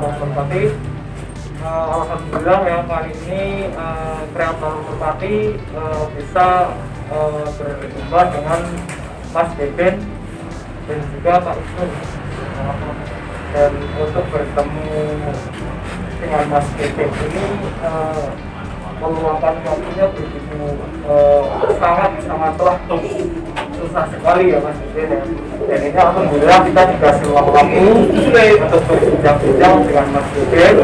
Merpati. Alhamdulillah ya kali ini kreator Merpati bisa berjumpa dengan Mas Deden dan juga Pak Isnur. Dan untuk bertemu dengan Mas Deden ini meluangkan waktunya begitu sangatlah susah sekali ya Mas Deden ya. Dan ini alhamdulillah kita dikasih waktu untuk berbincang-bincang dengan Mas Deden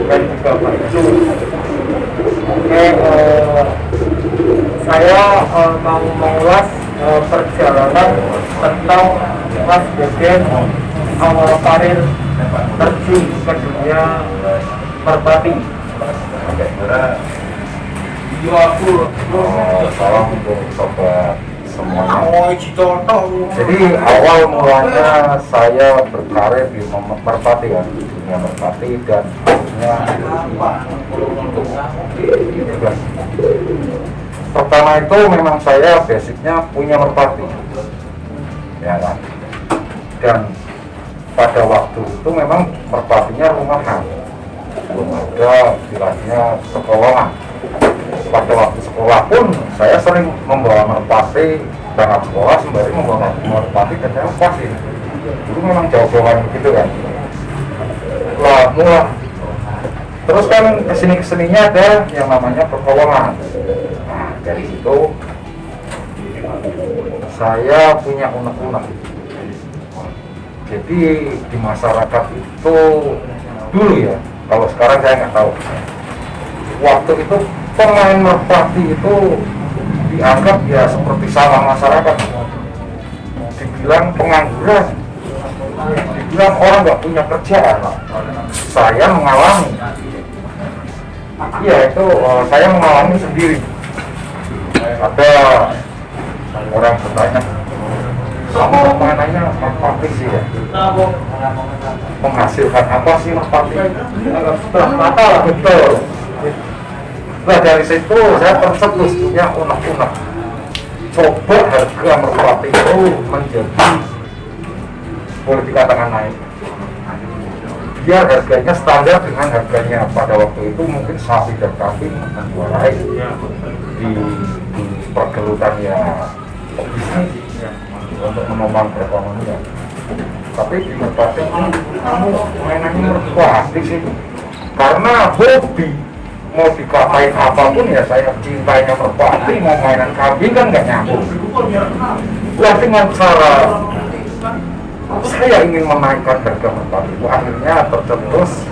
dan juga Pak Isnur. Oke, saya mau mengulas perjalanan tentang Mas Deden awal karir terjun ke dunia merpati. Salam untuk sobat semuanya. Jadi awal mulanya saya berkarir di merpati ya, di dunia merpati dan pertama itu memang saya basicnya punya merpati, ya kan. Dan pada waktu itu memang merpatinya rumahan, belum ada istilahnya sekolahan. Pada waktu sekolah pun saya sering membawa merpati berangkat sekolah sembari membawa merpati dan saya lepasin. Dulu memang jauh-jauhan gitu kan. Mulai terus kan kesini-kesininya ada yang namanya perkolongan. Nah dari situ saya punya unek-unek. Jadi di masyarakat itu dulu ya, kalau sekarang saya nggak tahu. Waktu itu pemain merpati itu dianggap ya seperti salah masyarakat, dibilang pengangguran, dibilang orang nggak punya kerjaan. Saya mengalami, iya itu saya mengalami sendiri. Ada orang bertanya, kamu permainannya merpati sih ya, menghasilkan apa sih merpati? Setelah mata betul. Nah dari situ saya tercetus punya unek-unek. Coba harga merpati itu menjadi, boleh dikatakan naik, biar harganya standar dengan harganya pada waktu itu mungkin sapi dan kambing menjuarai di pergelutan ya bisnis untuk menopang perekonomian. Tapi di merpati kamu mainannya merpati sih karena hobi. Mau dikatain apapun ya saya cintanya merpati, mau mainan kambing kan nggak nyambung. Nah dengan cara saya ingin menaikkan harga merpati itu akhirnya tercetus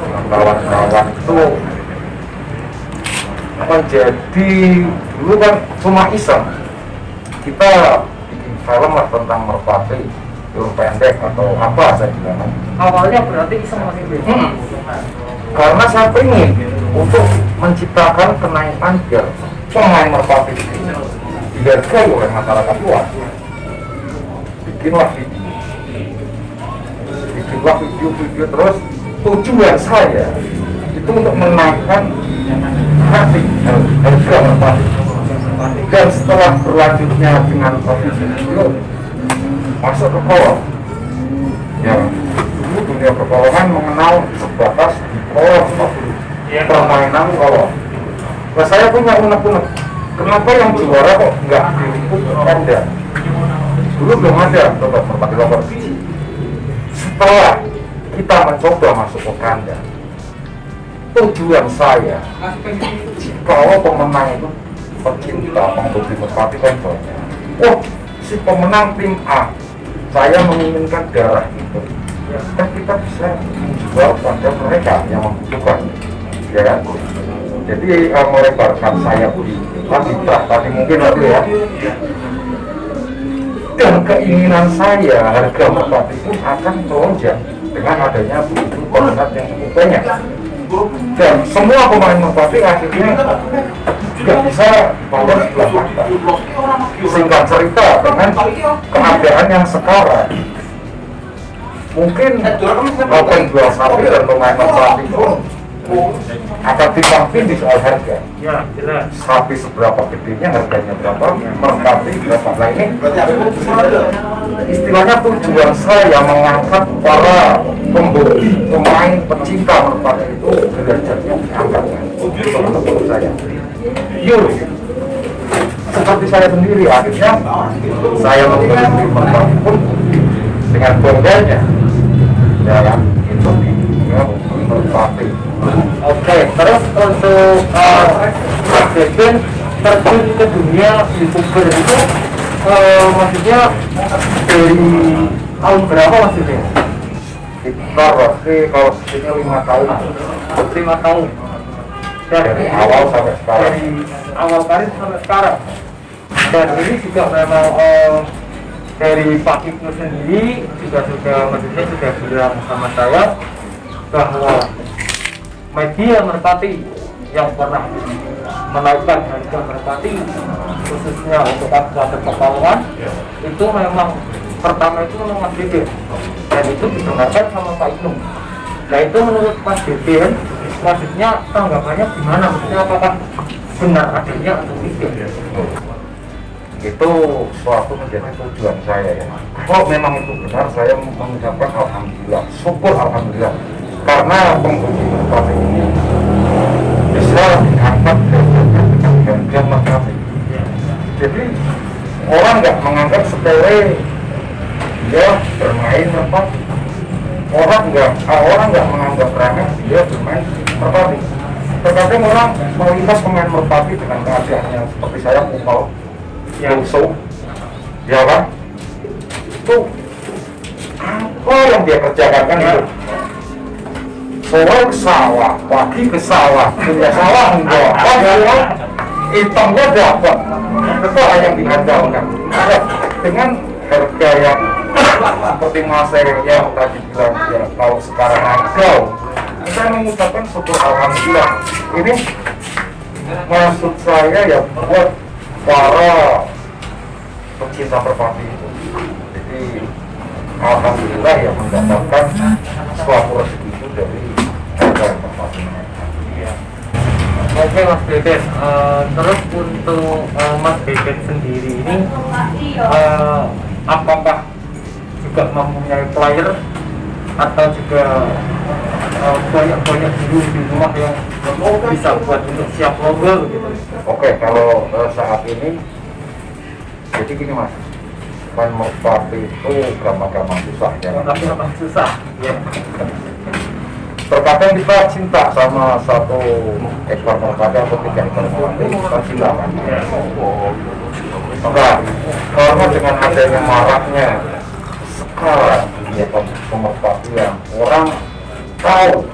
dengan kawan-kawan itu menjadi, dulu kan cuma iseng kita bikin film lah tentang merpati, film pendek atau apa saya bilang. Awalnya berarti iseng Mas Deden. Karena saya ingin untuk menciptakan kenaikan biar pemain merpati ini dihargai oleh masyarakat luas. Bikinlah video terus. Tujuan saya itu untuk menaikkan harga merpati. Dan setelah berlanjutnya dengan video masuk ke kolong, ya dulu dunia perkolongan mengenal sebatas di kolong permainan kolong. Nah saya punya unek-unek, kenapa yang juara kok nggak diliput kandang? Dulu belum ada tempat merpati lokal. Setelah kita mencoba masuk ke kandang, tujuan saya kalau pemenang itu pecinta penghobi merpati kan banyak. Oh si pemenang tim A, saya menginginkan darah itu, dan kita bisa menjual pada mereka yang membutuhkan, ya kan? Jadi melebarkan sayap di habitat tadi mungkin itu ya. Dan keinginan saya harga merpati pun akan melonjak dengan adanya begitu peminat yang cukup banyak. Dan semua pemain merpati akhirnya tidak bisa bayar sebelah mata. Singkat cerita, dengan keadaan yang sekarang, mungkin penjual sapi dan pemain merpati pun akan timbang di soal harga. Ya, jelas. Sapi seberapa gedenya, harganya berapa, merpati berapa. Nah ini istilahnya tujuan saya mengangkat para pembeli, pemain, pecinta merpati itu derajatnya diangkat kan? Itu menurut saya. Yuk, seperti saya sendiri akhirnya saya membeli merpati pun dengan bangganya. Ya kan? Itu ya, merpati. Oke, terus untuk Mas Deden terjun ke dunia YouTuber itu maksudnya dari tahun berapa Mas Deden? Sekitar pasti kalau sedikitnya 5 tahun. 5 tahun. Dari awal sampai sekarang. Dari awal karir sampai sekarang. Dan ini juga memang dari Pak Ibnu sendiri juga maksudnya sudah bilang sama saya bahwa media merpati yang pernah menaikkan harga merpati khususnya untuk kabupaten Pekalongan itu memang pertama itu memang Mas Deden dan itu didengarkan sama Pak Ibnu. Nah itu menurut Mas Deden maksudnya tanggapannya gimana? Maksudnya apakah benar adanya atau tidak? Itu suatu menjadi tujuan saya ya. Kalau memang itu benar, saya mengucapkan alhamdulillah, syukur alhamdulillah, karena penghuni merpati ini bisa diangkat dengan harga merpati. Jadi orang nggak menganggap sepele dia bermain merpati. Orang nggak menganggap remeh dia bermain merpati. Terkadang orang melintas pemain merpati dengan keadaannya seperti saya pukul so, ya kan? Itu apa yang dia kerjakan kan itu? Sore ke sawah, pagi ke sawah, punya sawah enggak, semua hitamnya dapat, itu yang diandalkan. Dengan harga yang seperti Mas yang tadi bilang ya, kalau sekarang ada, saya mengucapkan syukur alhamdulillah. Ini maksud saya ya buat para pecinta merpati itu. Jadi alhamdulillah ya mendapatkan suatu rezeki itu dari harga merpati. Oke Mas Deden, terus untuk Mas Deden sendiri ini apakah juga mempunyai player atau juga banyak guru di rumah yang bisa buat untuk siap lomba gitu? Oke, kalau saat ini jadi gini Mas, main merpati itu gampang-gampang susah ya. Gampang susah ya. Terkadang kita cinta sama satu ekor merpati atau 3 ekor merpati, kita cinta kan. Maka karena dengan adanya maraknya sekarang dunia pemerpatian, orang tahu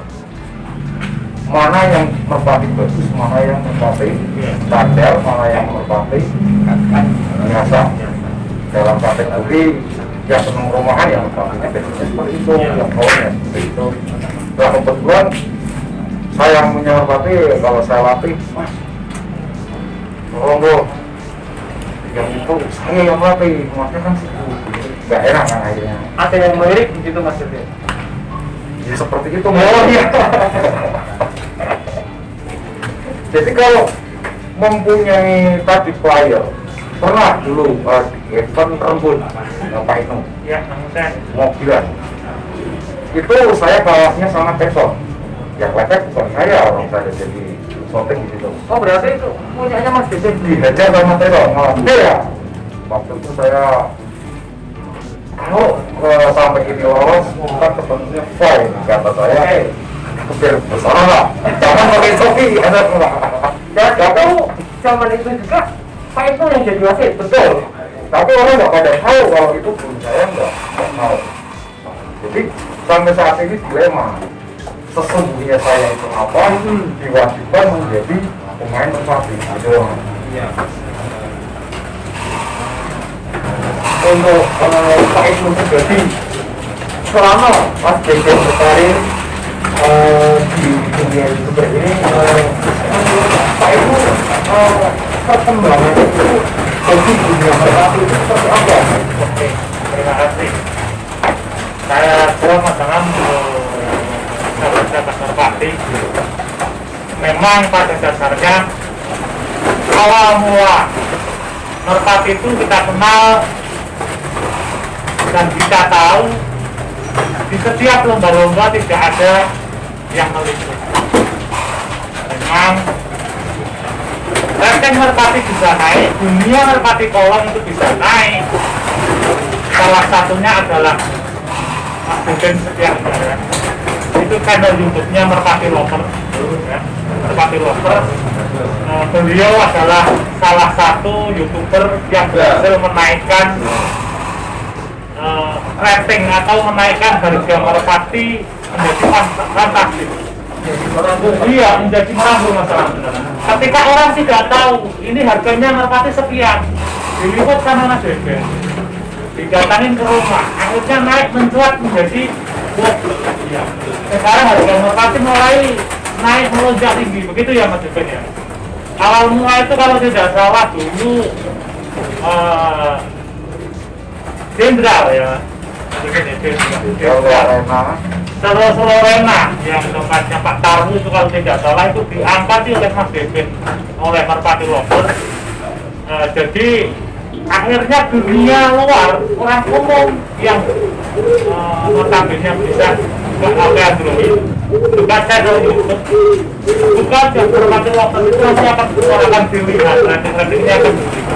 mana yang merpati bagus, mana yang merpati standar, mana yang merpati biasa dalam kategori yang senang rumahan yang merpatinya biasanya seperti itu, yang bawahnya seperti itu. Nah kebetulan saya yang punya merpati, kalau saya latih, Mas, tolong dong, yang itu saya yang latih, masnya kan situ, nggak enak kan akhirnya. Ada yang melirik begitu Mas Deden? Ya seperti itu. Oh iya. Jadi kalau mempunyai tadi player, pernah dulu di event Rembun, Pak itu, Ya, mobilan. Itu saya kalahnya sama Teson. Yang lecet bukan saya, orang saya jadi shooting di situ. oh berarti itu punyanya Mas Deden? Dihajar sama Teson, malah dia. Waktu itu saya kalau sampai ini lolos, kan sebenarnya fine, kata saya. Biar besar lah, jangan pakai Sofi, ada lah. Dan itu zaman itu juga Pak itu yang jadi wasit, Betul. Tapi orang nggak pada tahu kalau itu belum saya nggak tahu. Jadi sampai saat ini dilema. Sesungguhnya saya itu apa? Diwajibkan menjadi pemain merpati. Gitu. Iya. Untuk Pak Ibnu pribadi, selama Mas Deden berkarir di dunia YouTuber ini, Pak Ibnu perkembangan itu di dunia merpati itu seperti apa? Oke, terima kasih. Saya selamat datang sahabat-sahabat merpati. Memang pada dasarnya awal mula merpati itu kita kenal dan kita tahu di setiap lomba-lomba tidak ada yang meliput. Memang ranking merpati bisa naik, dunia merpati kolong itu bisa naik. Salah satunya adalah Mas Beben Setia Negara. Itu channel YouTube-nya Merpati Lover, ya. Merpati Lover. Beliau adalah salah satu YouTuber yang berhasil menaikkan rating atau menaikkan harga merpati menjadi fantastis. Iya, menjadi merambung masalah. Ketika orang tidak tahu ini harganya merpati sekian, diliput sama Mas Beben, didatangin ke rumah, akhirnya naik mencuat menjadi ya. Sekarang harga merpati mulai naik melonjak tinggi, begitu ya Mas Beben ya. Awal mula itu kalau tidak salah dulu Jenderal ya, Terus Lorena yang tempatnya Pak Tarwu itu kalau tidak salah itu diangkat oleh Mas Beben oleh Merpati Lover. Jadi akhirnya dunia luar, orang umum yang notabene bisa buka Android, buka channel YouTube, buka Merpati Lover itu nanti akan dilihat, rating-ratingnya akan dilihat.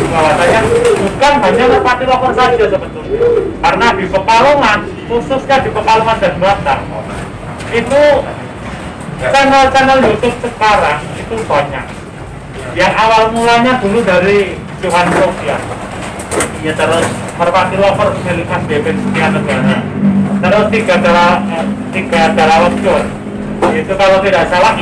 Bahwasanya bukan hanya Merpati Lover saja sebetulnya, karena di Pekalongan, khususnya di Pekalongan dan Batang, itu channel-channel YouTube sekarang itu banyak. Yang awal mulanya dulu dari Johan Sofia, ya, terus Merpati Lover milik Mas Beben Setia Negara, terus tiga Darawat John, itu kalau tidak salah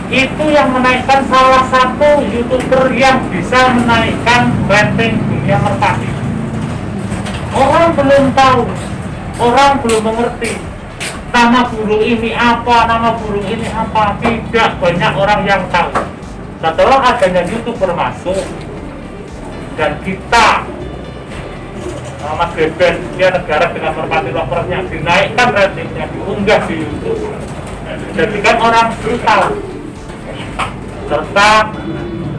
itu yang menaikkan salah satu YouTuber yang bisa menaikkan rating dunia merpati. Orang belum tahu, orang belum mengerti nama burung ini apa, nama burung ini apa, tidak banyak orang yang tahu. Setelah adanya YouTuber masuk dan kita Mas Beben Setia Negara dengan Merpati Lovernya dinaikkan ratingnya, diunggah di YouTube, jadikan orang tahu. Serta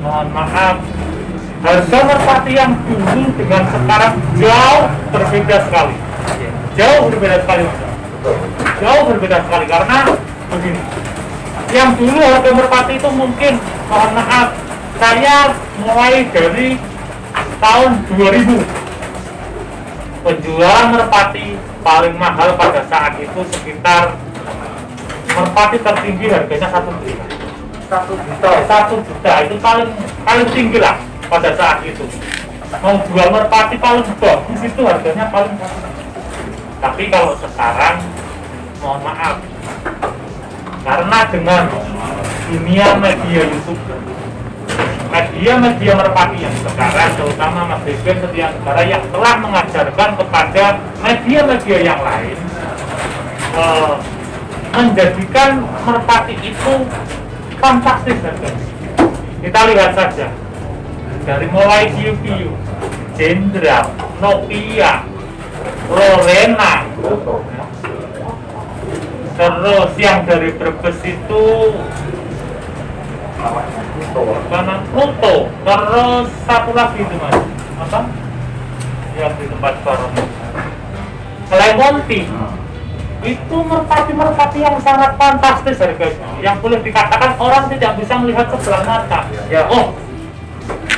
mohon maaf, harga merpati yang dulu dengan sekarang jauh berbeda sekali. Jauh berbeda sekali, Mas. Jauh berbeda sekali karena begini. Yang dulu harga merpati itu mungkin, mohon maaf, saya mulai dari tahun 2000. Penjualan merpati paling mahal pada saat itu sekitar merpati tertinggi harganya 1 juta. 1 juta itu paling tinggi lah pada saat itu. Mau jual merpati paling bagus itu harganya paling mahal. Tapi kalau sekarang, mohon maaf, karena dengan dunia media YouTube, media merpati yang sekarang, terutama Mas Beben Setia Negara yang telah mengajarkan kepada media-media yang lain, menjadikan merpati itu fantastis harganya. Kita lihat saja dari mulai Hiu-Hiu, Jenderal, Nokia, Lorena, terus yang dari Brebes itu Pluto, terus satu lagi itu Mas, apa? Yang di tempat Baron, Lemonti. Itu merpati-merpati yang sangat fantastis harganya, yang boleh dikatakan orang tidak bisa melihat sebelah mata. Ya. Oh,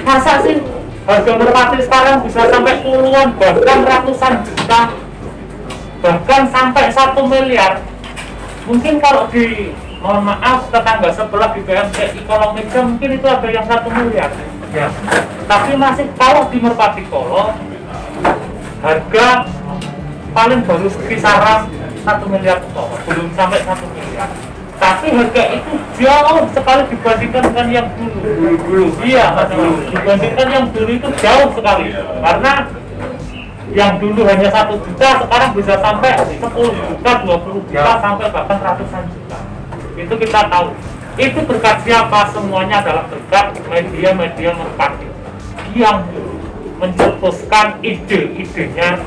masa sih harga merpati sekarang bisa sampai puluhan, bahkan ratusan juta, bahkan sampai 1 miliar. Mungkin kalau di, mohon maaf, tetangga sebelah di BMC Kolong Meja mungkin itu ada yang 1 miliar. Ya. Tapi masih kalau di Merpati Kolong harga paling baru kisaran 1 miliar ke bawah, belum sampai 1 miliar. Tapi harga itu jauh sekali dibandingkan dengan yang dulu. Iya, dibandingkan yang dulu itu jauh sekali. Karena yang dulu hanya 1 juta, sekarang bisa sampai 10 juta, 20 juta, sampai bahkan ratusan juta. Itu kita tahu. Itu berkat siapa? Semuanya adalah berkat media-media merpati yang mencetuskan ide-idenya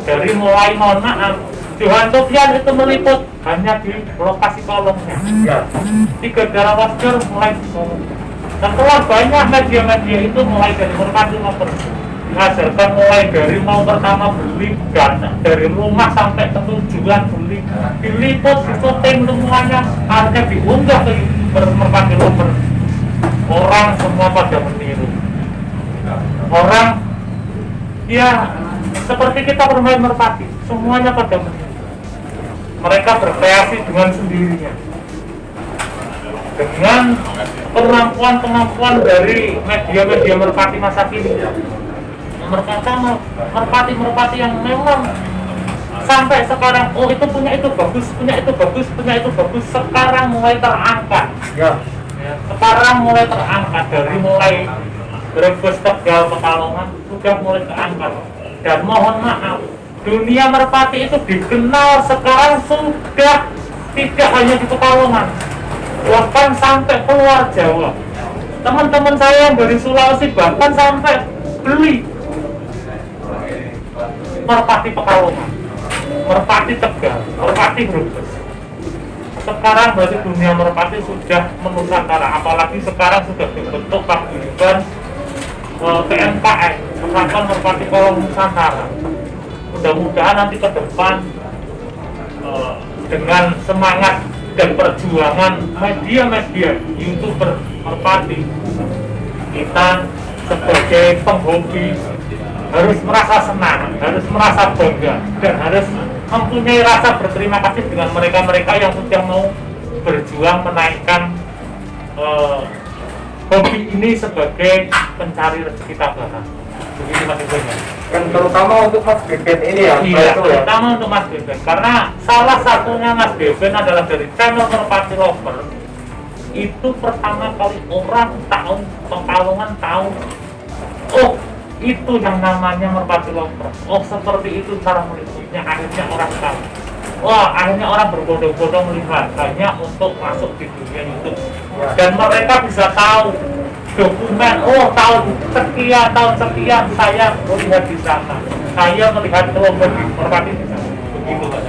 dari mulai, mohon maaf, Johan Sofyan itu meliput hanya di lokasi kolongnya. Ya. 3 Darawat mulai di kolong. Setelah banyak media-media itu mulai dari Merpati Lover, mengajarkan mulai dari mau pertama beli gas, dari rumah sampai ke tujuan beli, diliput, diputing semuanya, harga diunggah ke Merpati Lover. Orang semua pada meniru. Orang ya seperti kita bermain merpati, semuanya pada meniru. Mereka berkreasi dengan sendirinya, dengan kemampuan dari media-media merpati masa kini. Merpati yang memang sampai sekarang, oh itu punya itu bagus, punya itu bagus, punya itu bagus, sekarang mulai terangkat. Ya, sekarang mulai terangkat, dari mulai Brebes, Tegal, Pekalongan sudah mulai terangkat. Dan mohon maaf, dunia merpati itu dikenal sekarang sudah tidak hanya di Pekalongan, bahkan sampai keluar Jawa. Teman-teman saya yang dari Sulawesi bahkan sampai beli merpati Pekalongan, merpati Tegal, merpati Brebes. Sekarang berarti dunia merpati sudah menusantara, apalagi sekarang sudah dibentuk paguyuban PMKN, Persatuan Merpati Kolong Nusantara. Mudah-mudahan nanti ke depan dengan semangat dan perjuangan media-media YouTuber merpati, kita sebagai penghobi harus merasa senang, harus merasa bangga, dan harus mempunyai rasa berterima kasih dengan mereka-mereka yang sudah mau berjuang menaikkan hobi ini sebagai pencari rezeki tambahan. Begitu Mas Beben. Dan terutama untuk Mas Beben ini ya. Iya, terutama untuk Mas Beben, karena salah satunya Mas Beben adalah dari channel Merpati Lover. Itu pertama kali orang tahu, Pekalongan tahu, oh itu yang namanya Merpati Lover. Oh seperti itu cara meliputnya. Akhirnya orang tahu. Wah, akhirnya orang berbondong-bondong melihat hanya untuk masuk di dunia YouTube. Dan mereka bisa tahu dokumen, oh tahun sekian saya melihat di sana, saya melihat logo di Merpati di sana. Begitu Mas.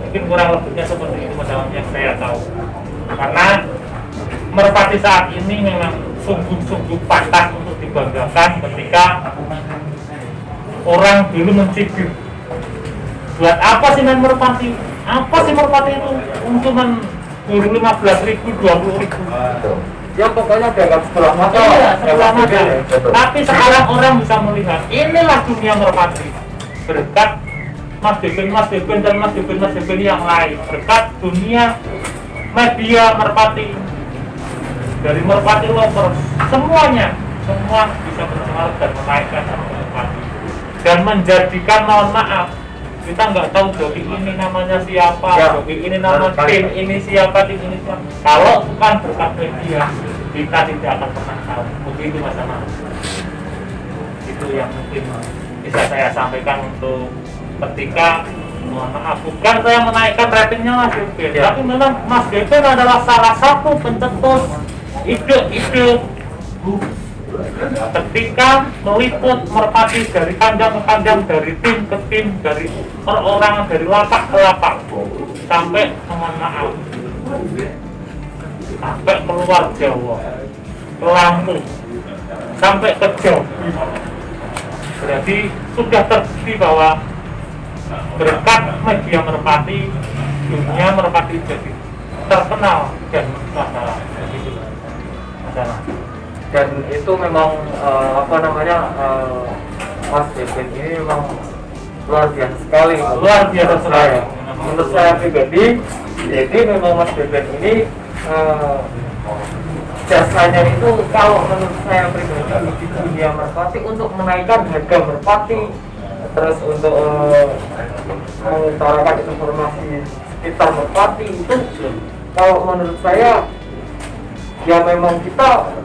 Mungkin kurang lebihnya seperti itu Mas yang saya tahu. Karena Merpati saat ini memang sungguh-sungguh pantas untuk dibanggakan ketika orang dulu mencibir. Buat apa sih main merpati? Apa sih merpati itu? Cuman dulu 15.000, 20.000. Ya pokoknya dianggap sebelah mata. Iya, sebelah mata. Tapi sekarang orang bisa melihat inilah dunia merpati. Berkat Mas Beben dan Mas Beben yang lain. Berkat dunia media merpati, dari Merpati Lover, semuanya semua bisa bersemangat dan menaikkan merpati dan menjadikan, mohon maaf, kita nggak tahu joki ini namanya siapa, ya, joki ini nama tim ini siapa, tim ini siapa. Kalau bukan berkat media, kita tidak akan pernah tahu. Begitu Mas Ama. Itu yang mungkin bisa saya sampaikan untuk ketika, mohon maaf, bukan saya menaikkan ratingnya Mas Beben, ya, tapi memang Mas Beben adalah salah satu pencetus ide-ide ketika meliput merpati dari kandang ke kandang, dari tim ke tim, dari perorangan, dari lapak ke lapak, sampai, mohon maaf, sampai keluar Jawa, ke Lampung, sampai ke Jawa. Berarti sudah terbukti bahwa berkat media merpati, dunia merpati jadi terkenal dan masalah. Dan itu memang Mas Beben ini memang luar biasa sekali. Luar biasa sekali. Menurut saya pribadi, jadi memang Mas Beben ini jasanya itu, kalau menurut saya pribadi, di dunia merpati untuk menaikkan harga merpati, terus untuk mengutarakan informasi sekitar merpati itu, kalau menurut saya ya memang kita,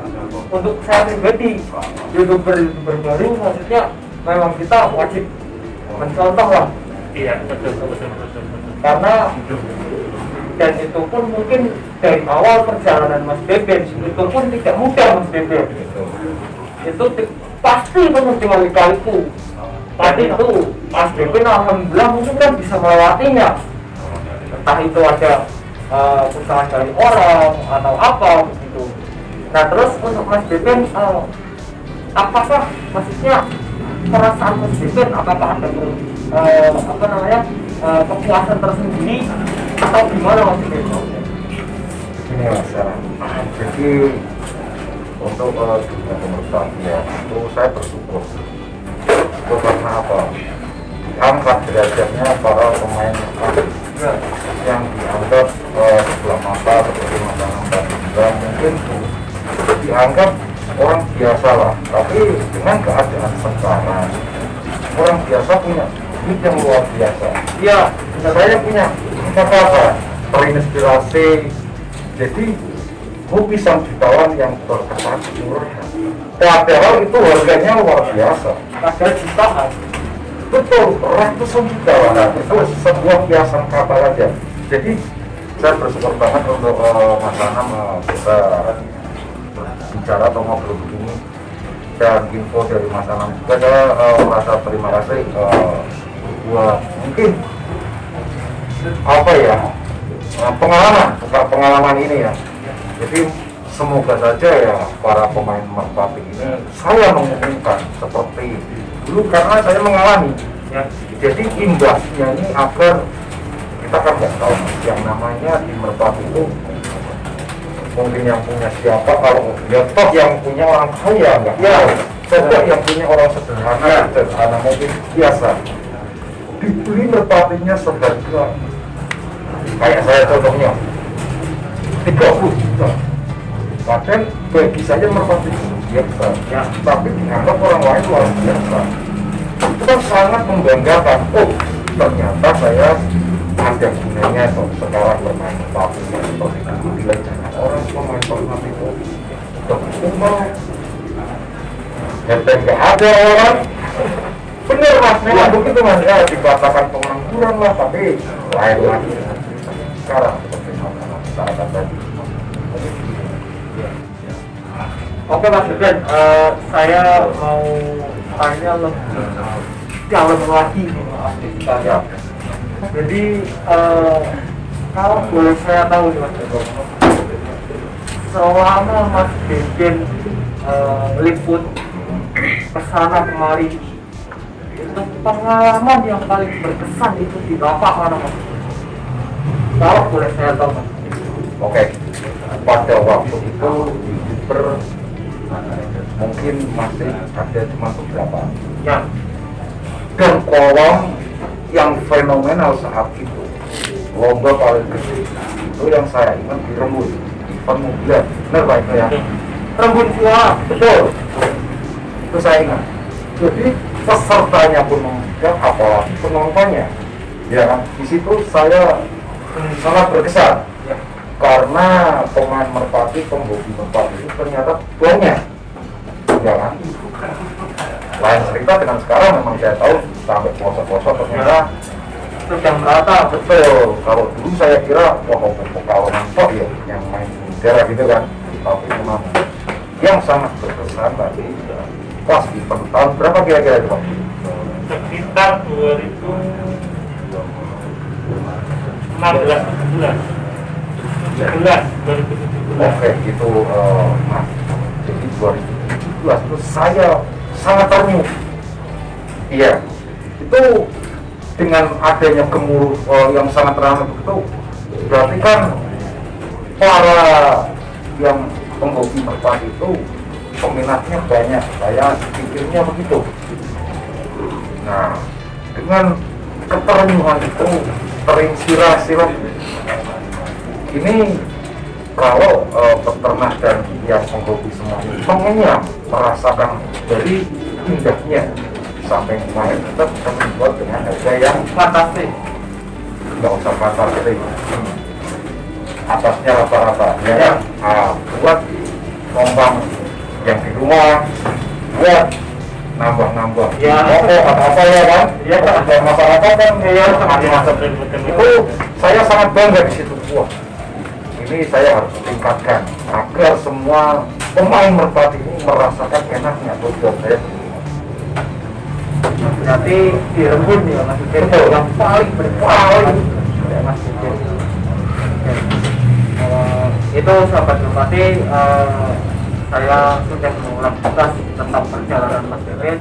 untuk saya pribadi, YouTuber baru, maksudnya memang kita wajib mencontoh lah. Iya, betul. Karena dan itu pun mungkin dari awal perjalanan Mas Beben itu pun tidak mudah Mas Beben. Itu pasti penuh dengan lika-liku. Tadi itu Mas Beben alhamdulillah mungkin kan bisa melewatinya. Entah itu ada usaha dari orang atau apa begitu. Nah terus untuk Mas Beben, apakah maksudnya perasaan Mas Beben, apakah ada kepuasan tersendiri atau gimana Mas Beben? Ini masalah. Jadi untuk dunia pemerpati ya, itu saya bersyukur. Itu karena apa? Diangkat derajatnya para pemain merpati yang dianggap sebelah mata seperti mata mungkin dianggap orang biasa lah, tapi dengan keadaan sekarang orang biasa punya duit yang luar biasa. Iya, saya punya kata-kata terinspirasi. Jadi hobi sang jutawan yang berkesan murah, padahal itu harganya luar biasa, Ada jutaan. betul, ratusan juta lah. Itu sebuah kiasan kata aja. Jadi saya bersyukur banget untuk Mas Anam bisa bicara atau ngobrol begini, dan info dari Mas Anam juga. Saya merasa terima kasih buat mungkin apa ya, pengalaman ini ya. Jadi semoga saja ya para pemain merpati ini saya mengumumkan seperti dulu, karena saya mengalami ya. Jadi imbasnya ini agar kita kan nggak tahu yang namanya di merpati itu mungkin yang punya siapa, kalau ya toh yang punya orang kaya nggak ya, coba yang punya orang sederhana mungkin biasa dibeli merpatinya seharga kayak saya contohnya 30 juta, padahal bagi saya merpati itu biasa ya, tapi dianggap orang lain luar biasa. Itu kan sangat membanggakan. Oh, ternyata saya ada gunanya sekarang bermain merpati seperti itu. Bila jangan orang pemain merpati itu berkumpul dan nggak ada orang, bener Mas, memang begitu Mas ya, dikatakan pengangguran lah, tapi lain lagi sekarang seperti masyarakat tadi. Oke Mas Beben, saya mau tanya lebih dalam lagi Ya. Jadi kalau boleh saya tahu nih Mas Beben, selama Mas Beben liput kesana kemari, itu pengalaman yang paling berkesan itu di lapak mana Mas? Kalau boleh saya tahu Mas. Oke, pada waktu itu youtuber mungkin masih ada cuma beberapa Ya. dan kolam yang fenomenal saat itu, lomba paling gede itu yang saya ingat di Rembun, event mobil, benar Pak itu ya, Rembun Suara. betul, itu saya ingat. Jadi pesertanya pun memudah, apalagi penontonnya ya kan. Di situ saya sangat berkesan Ya. karena pemain merpati, penghobi merpati itu ternyata banyak ya kan. Lain cerita dengan sekarang, memang saya tahu sampai pelosok-pelosok ternyata Sudah merata. betul. Kalau dulu saya kira wah Pekalongan kok ya yang main daerah gitu kan, tapi memang yang sangat berkesan tadi pas di tahun berapa kira-kira itu Pak? Sekitar 2016-17. Oke, itu Mas. Jadi 2017 itu saya sangat ternyuh. Iya, itu dengan adanya gemuruh yang sangat ramai begitu, berarti kan para yang penghobi merpati itu peminatnya banyak. Saya pikirnya begitu. Nah, dengan keternyuhan itu terinspirasi lah. Ini kalau peternak dan yang penghobi semuanya pengennya merasakan dari indahnya sampai kemarin kita bisa menjual dengan harga yang Fantastis. nggak usah fantastis, atasnya rata-rata ya kan. Buat nombang yang di rumah, buat nambah-nambah Ya. atau apa ya kan, ya ada masyarakat kan ya macam-macam. Itu saya sangat bangga di situ. Wah, ini saya harus tingkatkan agar semua pemain merpati ini merasakan enaknya buat saya. Berarti di Rembun ya Mas Beben, Betul. yang paling berpaling ya Mas Beben. Itu sahabat merpati, saya sudah mengulang tugas tentang perjalanan Mas Beben.